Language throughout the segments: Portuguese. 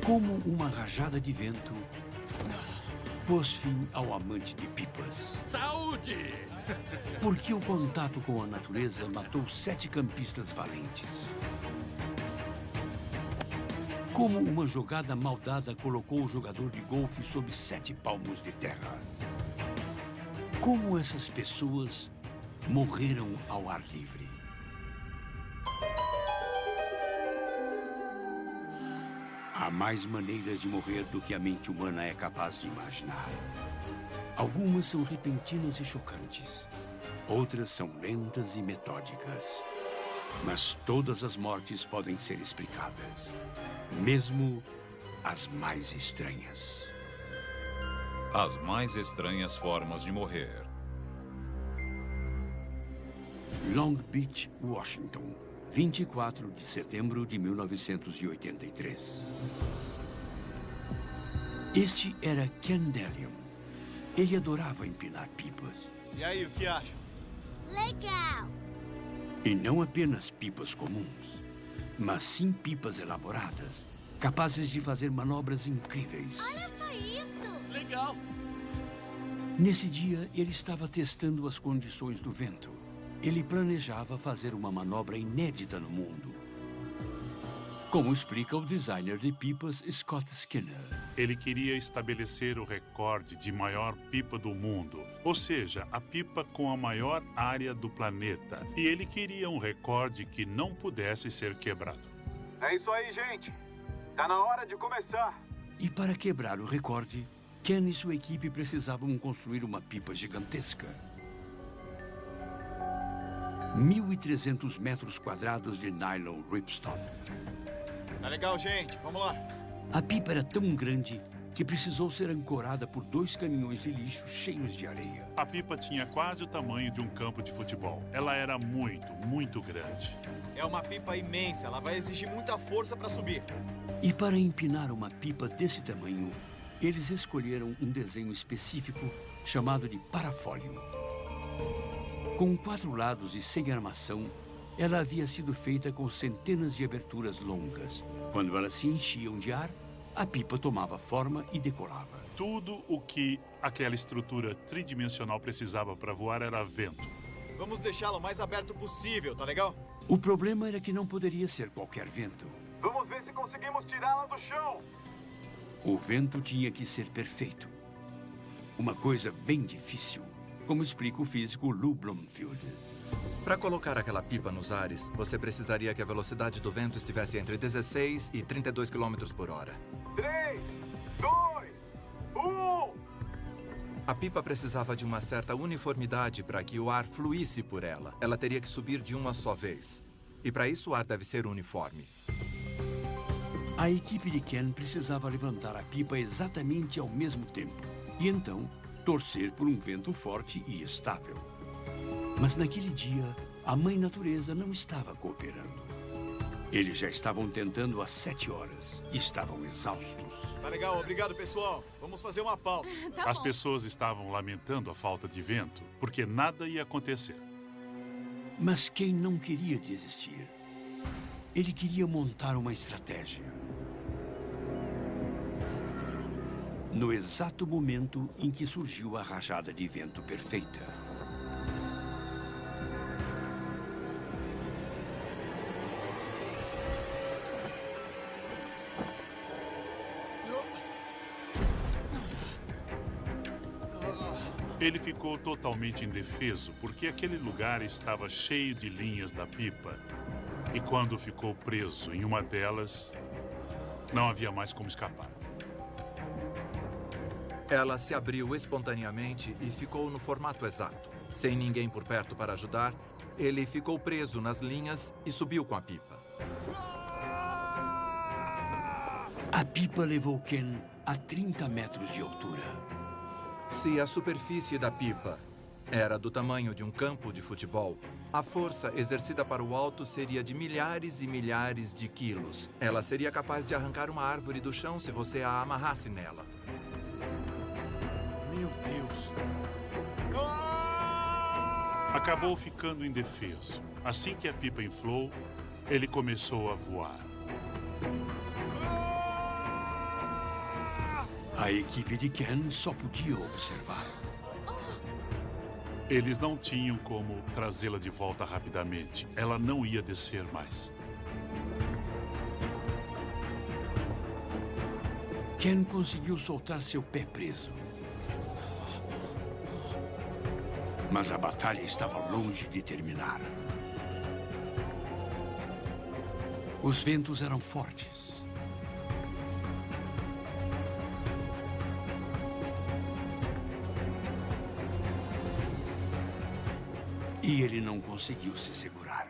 Como uma rajada de vento pôs fim ao amante de pipas. Saúde! Porque o contato com a natureza matou 7 campistas valentes. Como uma jogada maldada colocou o jogador de golfe sob 7 palmos de terra. Como essas pessoas morreram ao ar livre. Há mais maneiras de morrer do que a mente humana é capaz de imaginar. Algumas são repentinas e chocantes. Outras são lentas e metódicas. Mas todas as mortes podem ser explicadas. Mesmo as mais estranhas. As mais estranhas formas de morrer. Long Beach, Washington, 24 de setembro de 1983. Este era Ken Delium. Ele adorava empinar pipas. E aí, o que acha? Legal! E não apenas pipas comuns, mas sim pipas elaboradas, capazes de fazer manobras incríveis. Olha só isso! Legal! Nesse dia, ele estava testando as condições do vento. Ele planejava fazer uma manobra inédita no mundo. Como explica o designer de pipas Scott Skinner. Ele queria estabelecer o recorde de maior pipa do mundo, ou seja, a pipa com a maior área do planeta. E ele queria um recorde que não pudesse ser quebrado. É isso aí, gente. Tá na hora de começar. E para quebrar o recorde, Ken e sua equipe precisavam construir uma pipa gigantesca. 1.300 metros quadrados de nylon ripstop. Tá legal, gente. Vamos lá. A pipa era tão grande que precisou ser ancorada por 2 caminhões de lixo cheios de areia. A pipa tinha quase o tamanho de um campo de futebol. Ela era muito, muito grande. É uma pipa imensa. Ela vai exigir muita força para subir. E para empinar uma pipa desse tamanho, eles escolheram um desenho específico chamado de parafólio. Com 4 lados e sem armação, ela havia sido feita com centenas de aberturas longas. Quando elas se enchiam de ar, a pipa tomava forma e decolava. Tudo o que aquela estrutura tridimensional precisava para voar era vento. Vamos deixá-lo o mais aberto possível, tá legal? O problema era que não poderia ser qualquer vento. Vamos ver se conseguimos tirá-la do chão. O vento tinha que ser perfeito. Uma coisa bem difícil, como explica o físico Lou Blomfield. Para colocar aquela pipa nos ares, você precisaria que a velocidade do vento estivesse entre 16 e 32 km por hora. 3, 2, 1... A pipa precisava de uma certa uniformidade para que o ar fluísse por ela. Ela teria que subir de uma só vez. E para isso o ar deve ser uniforme. A equipe de Ken precisava levantar a pipa exatamente ao mesmo tempo. E então, torcer por um vento forte e estável. Mas naquele dia, a Mãe Natureza não estava cooperando. Eles já estavam tentando há 7 horas e estavam exaustos. Tá legal, obrigado, pessoal. Vamos fazer uma pausa. As pessoas estavam lamentando a falta de vento, porque nada ia acontecer. Mas Ken não queria desistir. Ele queria montar uma estratégia. No exato momento em que surgiu a rajada de vento perfeita. Ele ficou totalmente indefeso, porque aquele lugar estava cheio de linhas da pipa. E quando ficou preso em uma delas, não havia mais como escapar. Ela se abriu espontaneamente e ficou no formato exato. Sem ninguém por perto para ajudar, ele ficou preso nas linhas e subiu com a pipa. A pipa levou Ken a 30 metros de altura. Se a superfície da pipa era do tamanho de um campo de futebol, a força exercida para o alto seria de milhares e milhares de quilos. Ela seria capaz de arrancar uma árvore do chão se você a amarrasse nela. Meu Deus. Acabou ficando indefeso. Assim que a pipa inflou, ele começou a voar. A equipe de Ken só podia observar. Eles não tinham como trazê-la de volta rapidamente. Ela não ia descer mais. Ken conseguiu soltar seu pé preso. Mas a batalha estava longe de terminar. Os ventos eram fortes. E ele não conseguiu se segurar.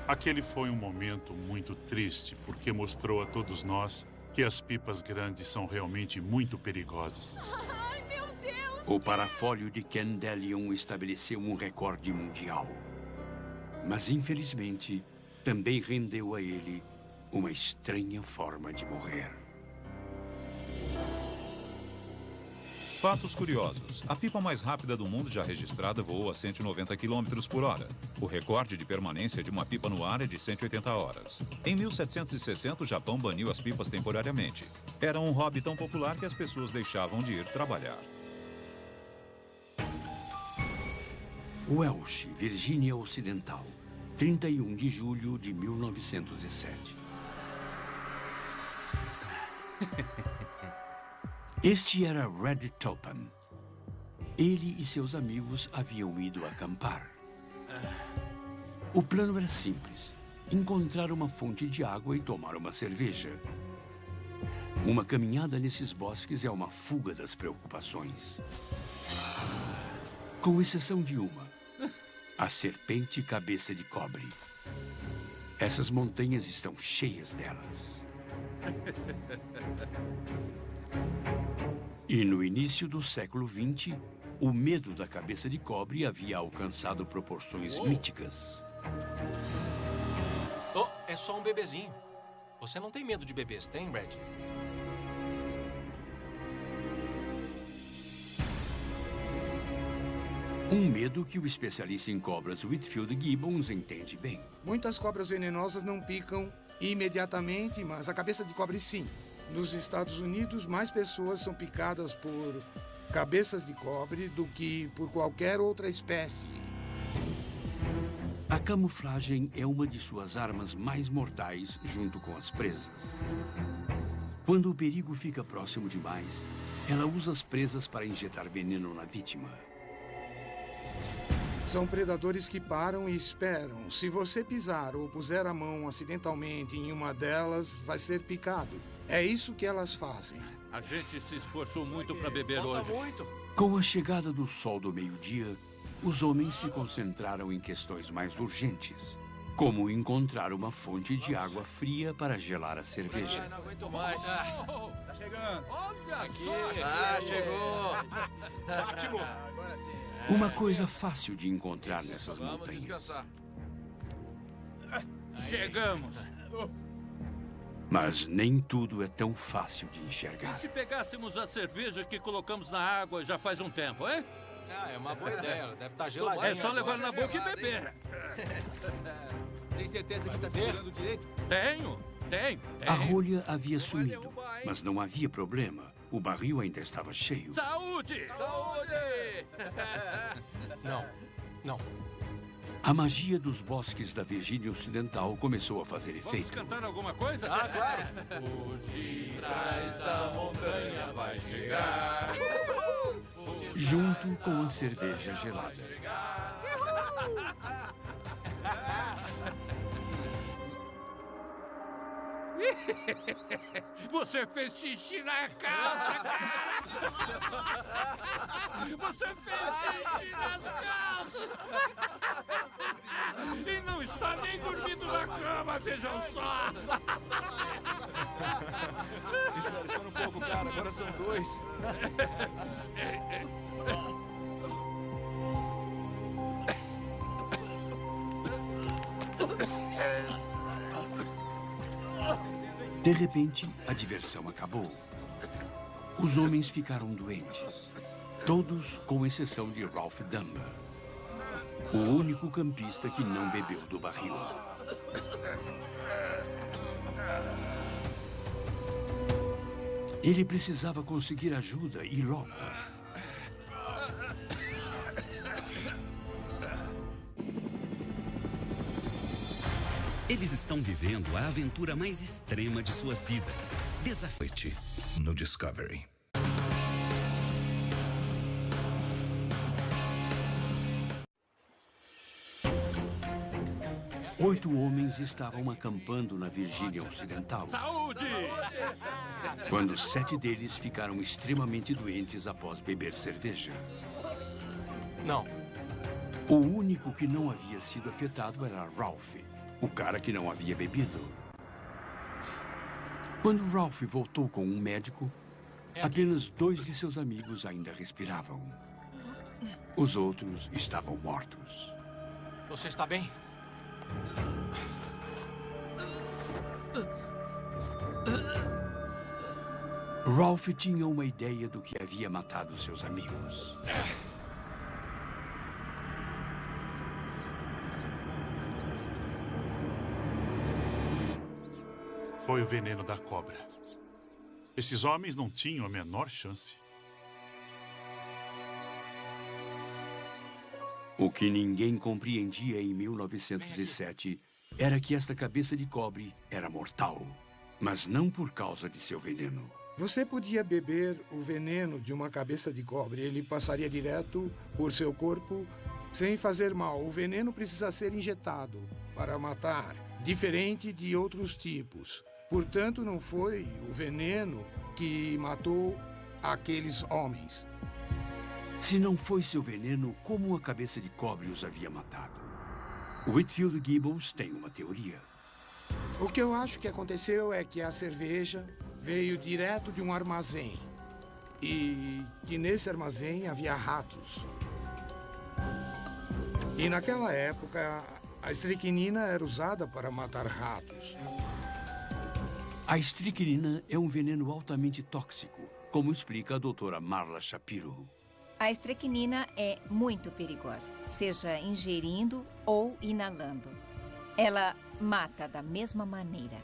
Aquele foi um momento muito triste, porque mostrou a todos nós que as pipas grandes são realmente muito perigosas. Ai, meu Deus! O parafólio de Ken Delion estabeleceu um recorde mundial. Mas, infelizmente, também rendeu a ele uma estranha forma de morrer. Fatos curiosos. A pipa mais rápida do mundo já registrada voou a 190 km por hora. O recorde de permanência de uma pipa no ar é de 180 horas. Em 1760, o Japão baniu as pipas temporariamente. Era um hobby tão popular que as pessoas deixavam de ir trabalhar. Welsh, Virgínia Ocidental, 31 de julho de 1907. Este era Red Topham. Ele e seus amigos haviam ido acampar. O plano era simples: encontrar uma fonte de água e tomar uma cerveja. Uma caminhada nesses bosques é uma fuga das preocupações. Com exceção de uma: a serpente cabeça de cobre. Essas montanhas estão cheias delas. E no início do século XX, o medo da cabeça de cobre havia alcançado proporções míticas. Oh, é só um bebezinho. Você não tem medo de bebês, tem, Red? Um medo que o especialista em cobras Whitfield Gibbons entende bem. Muitas cobras venenosas não picam imediatamente, mas a cabeça de cobre sim. Nos Estados Unidos, mais pessoas são picadas por cabeças de cobre do que por qualquer outra espécie. A camuflagem é uma de suas armas mais mortais, junto com as presas. Quando o perigo fica próximo demais, ela usa as presas para injetar veneno na vítima. São predadores que param e esperam. Se você pisar ou puser a mão acidentalmente em uma delas, vai ser picado. É isso que elas fazem. A gente se esforçou muito para beber hoje. Com a chegada do sol do meio-dia, os homens se concentraram em questões mais urgentes, como encontrar uma fonte de água fria para gelar a cerveja. Não aguento mais. Tá chegando. Olha só. Chegou! Ótimo! Agora sim. Uma coisa fácil de encontrar nessas montanhas. Descansar. Chegamos. Mas nem tudo é tão fácil de E enxergar. se pegássemos a cerveja que colocamos na água já faz um tempo, hein? Ah, é uma boa ideia. Ela deve estar geladinha. É só levar na boca e beber. Tem certeza que tá segurando direito? Tenho. A rolha havia sumido, mas não havia problema. O barril ainda estava cheio. Saúde! Não. A magia dos bosques da Virgínia Ocidental começou a fazer Vamos efeito. cantar alguma coisa? Ah, claro. O de trás da montanha vai chegar. Junto com a cerveja gelada. Você fez xixi na calça, cara! Você fez xixi nas calças! E não está nem dormindo na cama, vejam só! Espera um pouco, cara. Agora são dois. De repente, a diversão acabou. Os homens ficaram doentes. Todos, com exceção de Ralph Dunbar, o único campista que não bebeu do barril. Ele precisava conseguir ajuda e logo. Eles estão vivendo a aventura mais extrema de suas vidas. Desafio no Discovery. Oito homens estavam acampando na Virgínia Ocidental. Saúde! Quando 7 deles ficaram extremamente doentes após beber cerveja. Não. O único que não havia sido afetado era Ralph, o cara que não havia bebido. Quando Ralph voltou com um médico, apenas 2 de seus amigos ainda respiravam. Os outros estavam mortos. Você está bem? Ralph tinha uma ideia do que havia matado seus amigos. Foi o veneno da cobra. Esses homens não tinham a menor chance. O que ninguém compreendia em 1907 era que esta cabeça de cobre era mortal, mas não por causa de seu veneno. Você podia beber o veneno de uma cabeça de cobre. Ele passaria direto por seu corpo sem fazer mal. O veneno precisa ser injetado para matar, diferente de outros tipos. Portanto, não foi o veneno que matou aqueles homens. Se não foi seu veneno, como a cabeça de cobre os havia matado? Whitfield Gibbons tem uma teoria. O que eu acho que aconteceu é que a cerveja veio direto de um armazém. E que nesse armazém havia ratos. E naquela época, a estricnina era usada para matar ratos. A estricnina é um veneno altamente tóxico, como explica a doutora Marla Shapiro. A estricnina é muito perigosa, seja ingerindo ou inalando. Ela mata da mesma maneira.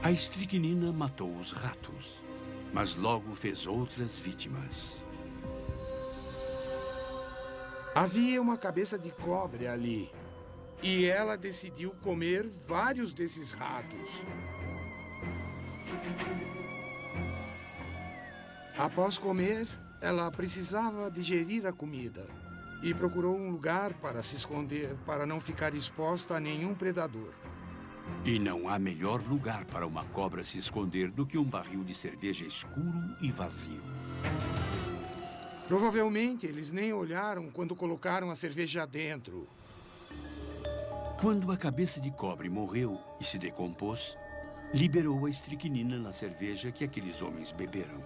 A estricnina matou os ratos, mas logo fez outras vítimas. Havia uma cabeça de cobre ali, e ela decidiu comer vários desses ratos. Após comer, ela precisava digerir a comida e procurou um lugar para se esconder, para não ficar exposta a nenhum predador. E não há melhor lugar para uma cobra se esconder do que um barril de cerveja escuro e vazio. Provavelmente eles nem olharam quando colocaram a cerveja dentro. Quando a cabeça de cobre morreu e se decompôs, liberou a estricnina na cerveja que aqueles homens beberam.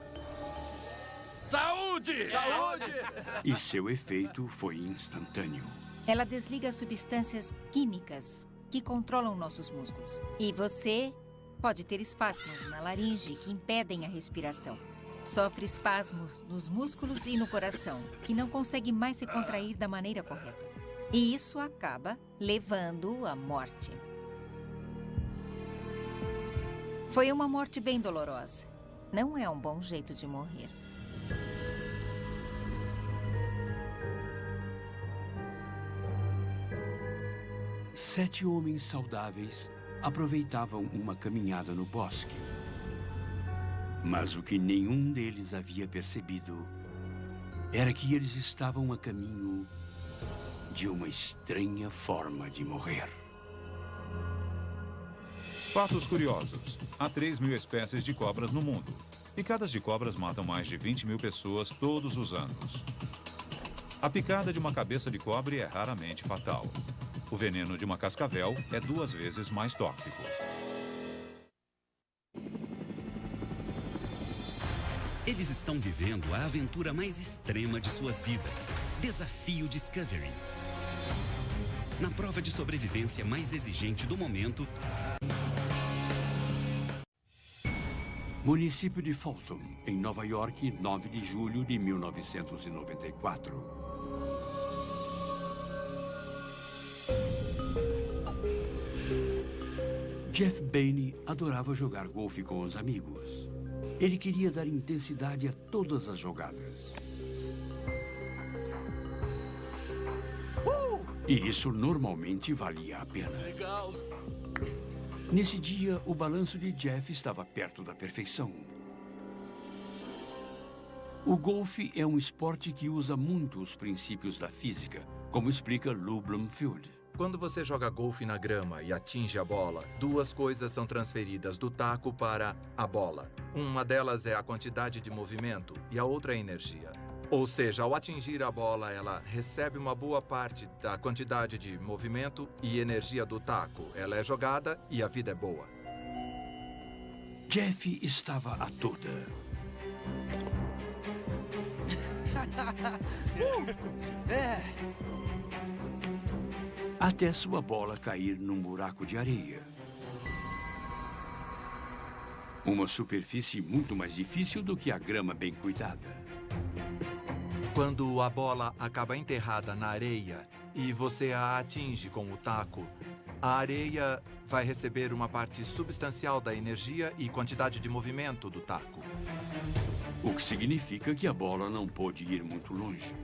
Saúde! Saúde! E seu efeito foi instantâneo. Ela desliga substâncias químicas que controlam nossos músculos. E você pode ter espasmos na laringe que impedem a respiração. Sofre espasmos nos músculos e no coração, que não consegue mais se contrair da maneira correta. E isso acaba levando à morte. Foi uma morte bem dolorosa. Não é um bom jeito de morrer. Sete homens saudáveis aproveitavam uma caminhada no bosque. Mas o que nenhum deles havia percebido era que eles estavam a caminho de uma estranha forma de morrer. Fatos curiosos. Há 3.000 espécies de cobras no mundo. Picadas de cobras matam mais de 20.000 pessoas todos os anos. A picada de uma cabeça de cobre é raramente fatal. O veneno de uma cascavel é 2 vezes mais tóxico. Eles estão vivendo a aventura mais extrema de suas vidas. Desafio Discovery. Na prova de sobrevivência mais exigente do momento, Município de Fulton, em Nova York, 9 de julho de 1994. Jeff Bainey adorava jogar golfe com os amigos. Ele queria dar intensidade a todas as jogadas. E isso normalmente valia a pena. Legal. Nesse dia, o balanço de Jeff estava perto da perfeição. O golfe é um esporte que usa muito os princípios da física, como explica Lou Bloomfield. Quando você joga golfe na grama e atinge a bola, duas coisas são transferidas do taco para a bola. Uma delas é a quantidade de movimento e a outra é a energia. Ou seja, ao atingir a bola, ela recebe uma boa parte da quantidade de movimento e energia do taco. Ela é jogada e a vida é boa. Jeff estava a toda. Até sua bola cair num buraco de areia. Uma superfície muito mais difícil do que a grama bem cuidada. Quando a bola acaba enterrada na areia e você a atinge com o taco, a areia vai receber uma parte substancial da energia e quantidade de movimento do taco. O que significa que a bola não pôde ir muito longe.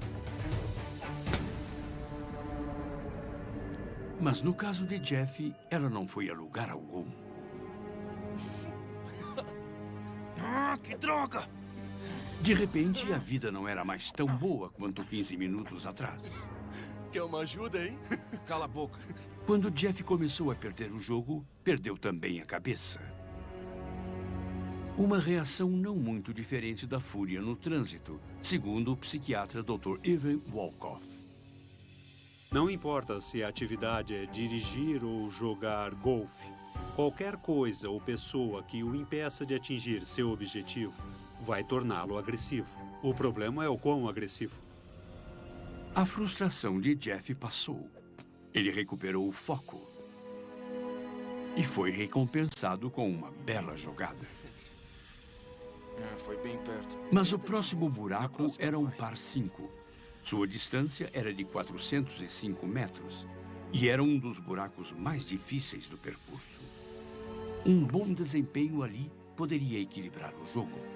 Mas no caso de Jeff, ela não foi a lugar algum. Ah, que droga! De repente, a vida não era mais tão boa quanto 15 minutos atrás. Quer uma ajuda, hein? Cala a boca. Quando Jeff começou a perder o jogo, perdeu também a cabeça. Uma reação não muito diferente da fúria no trânsito, segundo o psiquiatra Dr. Irving Wolkoff. Não importa se a atividade é dirigir ou jogar golfe. Qualquer coisa ou pessoa que o impeça de atingir seu objetivo vai torná-lo agressivo. O problema é o quão agressivo. A frustração de Jeff passou. Ele recuperou o foco. E foi recompensado com uma bela jogada. Foi bem perto. Mas o próximo buraco era um par 5. Sua distância era de 405 metros. E era um dos buracos mais difíceis do percurso. Um bom desempenho ali poderia equilibrar o jogo.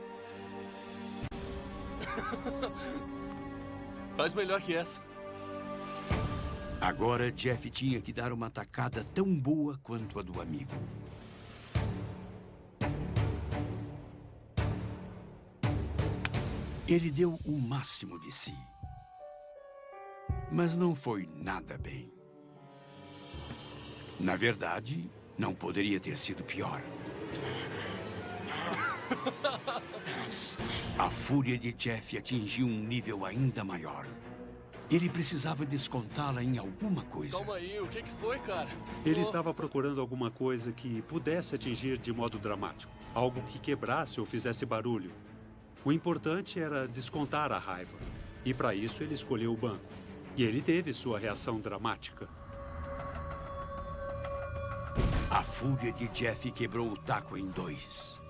Faz melhor que essa. Agora, Jeff tinha que dar uma tacada tão boa quanto a do amigo. Ele deu o máximo de si. Mas não foi nada bem. Na verdade, não poderia ter sido pior. A fúria de Jeff atingiu um nível ainda maior. Ele precisava descontá-la em alguma coisa. Calma aí, o que foi, cara? Ele estava procurando alguma coisa que pudesse atingir de modo dramático. Algo que quebrasse ou fizesse barulho. O importante era descontar a raiva. E para isso ele escolheu o banco. E ele teve sua reação dramática. A fúria de Jeff quebrou o taco em 2.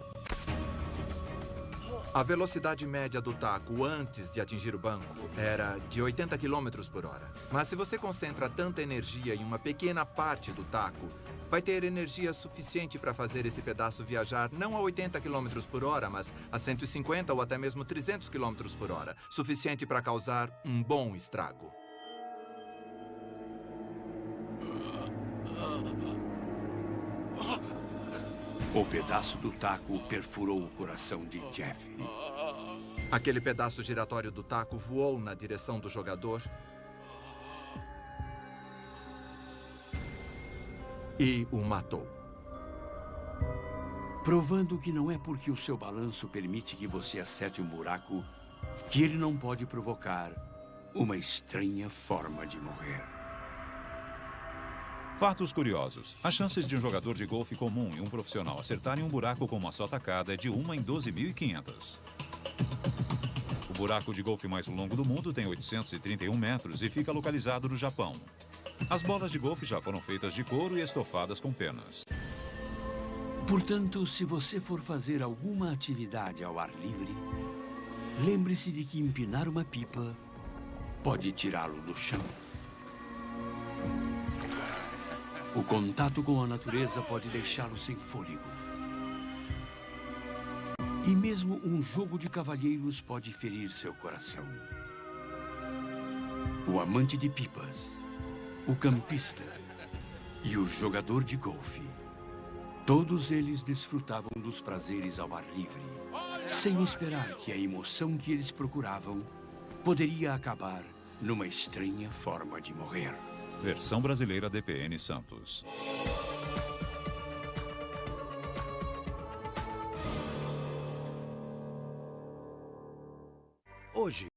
A velocidade média do taco antes de atingir o banco era de 80 km por hora. Mas se você concentra tanta energia em uma pequena parte do taco, vai ter energia suficiente para fazer esse pedaço viajar não a 80 km por hora, mas a 150 ou até mesmo 300 km por hora. Suficiente para causar um bom estrago. O pedaço do taco perfurou o coração de Jeff. Aquele pedaço giratório do taco voou na direção do jogador e o matou. Provando que não é porque o seu balanço permite que você acerte um buraco que ele não pode provocar uma estranha forma de morrer. Fatos curiosos. As chances de um jogador de golfe comum e um profissional acertarem um buraco com uma só tacada é de 1 em 12.500. O buraco de golfe mais longo do mundo tem 831 metros e fica localizado no Japão. As bolas de golfe já foram feitas de couro e estofadas com penas. Portanto, se você for fazer alguma atividade ao ar livre, lembre-se de que empinar uma pipa pode tirá-lo do chão. O contato com a natureza pode deixá-lo sem fôlego. E mesmo um jogo de cavalheiros pode ferir seu coração. O amante de pipas, o campista e o jogador de golfe, todos eles desfrutavam dos prazeres ao ar livre, sem esperar que a emoção que eles procuravam poderia acabar numa estranha forma de morrer. Versão brasileira DPN Santos. Hoje,